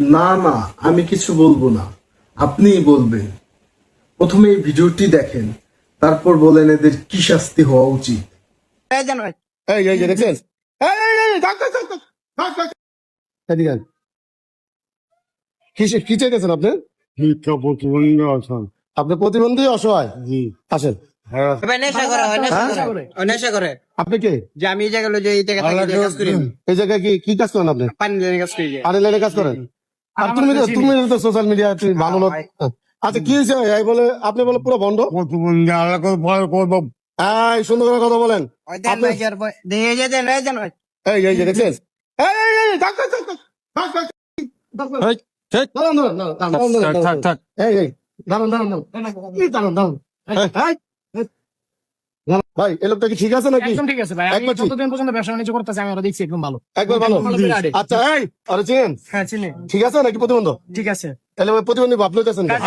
না না, আমি কিছু বলবো না, আপনিই বলবেন। প্রথমে এই ভিডিওটি দেখেন, তারপর বলেন এদের কি শাস্তি হওয়া উচিত। এই দেখছেন? থাক, থাক, থাক, থাক, থাক, থাক। এদিকে আন। কি চাইতেছেন আপনি? শিক্ষা প্রতিবন্ধী আছেন। আপনি প্রতিবন্ধী অসহায়? জি। আসেন। হ্যাঁ। ভাই নেশা করে, হয় নেশা হ্যাঁ? করে, হয় নেশা করে। আপনি কে? যে আমি এই জায়গায় যে এই জায়গায় থাকি, এই কাজ করি আমি। এই জায়গায় কি কাজ করেন আপনি? পানি লেনে কাজ করি যে। পানি লাইনে কাজ করেন? আর তুমি তো সোশ্যাল মিডিয়া তুমি ভালো লোক। আচ্ছা কি হয়েছে? এই বলে আপনি বলে পুরো বন্ধ। প্রতিবন্ধী আলাদা ভয় করবো। এই সুন্দর করে কথা বলেন। ওই দেন ভাই কি আর ভয়- দেখে যে দেন, এই দেন ভাই। এই দেখছেন? থাক, থাক, থাক, থাক, থাক, থাক, থাক, থাক। দাঁড়ান, দাঁড়ান, দাঁড়ান, দাঁড়ান, দাঁড়ান, দাঁড়ান। দাঁড়ান, দাঁড়ান, দাঁড়ান। দাঁড়ান, দাঁড়ান। দাঁড়ান। ভাই এই লোকটা কি ঠিক আছে নাকি? একদম ঠিক আছে ভাই। আমি একবার ঠিক। যতদিন পর্যন্ত ব্যবসা বাণিজ্য করতেছি আমি ওরা দেখছি একদম ভালো। একবার ভালো। আচ্ছা এই আরে চিনেন? হ্যাঁ চিনি। ঠিক আছে নাকি প্রতিবন্ধ? ঠিক আছে। তাহলে ওই প্রতিবন্ধী ভাব লইতেছেন কেন?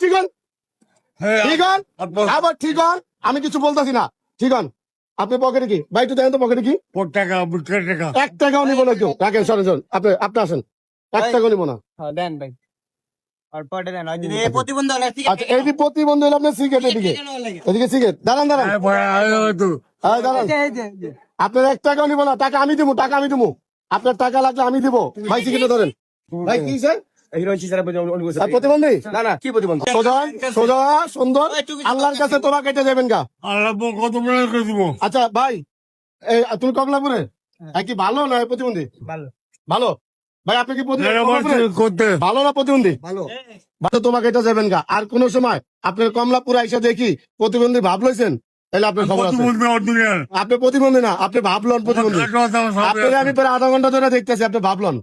ঠিক হন, ঠিক হন, আবার ঠিক হন। আমি কিছু বলতেছি না, ঠিক হন। আপনি পকেটে কি ভাই একটু দেখেন তো পকেটে কি? টাকা টাকা 1 টাকাও নিবো না কেউ। রাখেন, সরেন, সরেন। আপনি আসেন। 1 টাকাও নিবো না। হ্যাঁ, দেন ভাই। আর পরে দেন। ওই যদি এই প্রতিবন্ধী হলে ঠিক আচ্ছা এই যে প্রতিবন্ধী হলে আপনার সিগারেট এদিকে, এদিকে সিগারেট। দাঁড়ান, দাঁড়ান, এই দাঁড়ান। আপনার 1 টাকাও নিবো না। টাকা আমি দিব, টাকা আমি দিব। আপনার টাকা লাগলে আমি দিব। ভাই সিগারেট ধরেন। ভাই কি স্যার? আর প্রতিবন্ধী? না না কি প্রতিবন্ধী? সোজা, সোজা, সুন্দর। আল্লাহর কাছে তোরা কেটে যাবেন গা। আল্লাহ কত মনে করে দিব। আচ্ছা ভাই, এই তুমি কমলাপুরে কি ভালো না প্রতিবন্ধী? ভালো। ভালো। ভাই আপনি কি কমলাপুরে? করতে ভালো না প্রতিবন্ধী? ভালো। ভালো, তোমাকে এটা যাবেন গা। আর কোন সময় আপনার কমলাপুরে এসে দেখি প্রতিবন্ধী ভাব লইছেন, তাহলে আপনার খবর আছে। অর্ডিনাল আপনি প্রতিবন্ধী না, আপনি ভাবলন প্রতিবন্ধী। আপনাকে আমি প্রায় আধা ঘন্টা ধরে দেখতেছি, আপনি ভাবলন।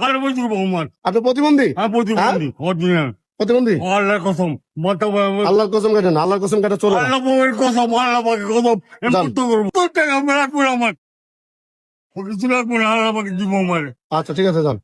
আর বলছি বহুমান আপনি প্রতিবন্ধী? আমি প্রতিবন্ধী অরিজিনাল প্রতিবন্ধী? আল্লাহর কসম মাথা আল্লাহর কসম কাটেন, আল্লাহর কসম কাটা চলে না। আল্লাহ বউয়ের কসম আল্লাহ পাকে কসম আমি যান। করতে করবো তোর টাকা আমি রাখবো না আমার ওকে তুলে রাখবো না আল্লাহ পাকে দিব আমার আচ্ছা ঠিক আছে, যান।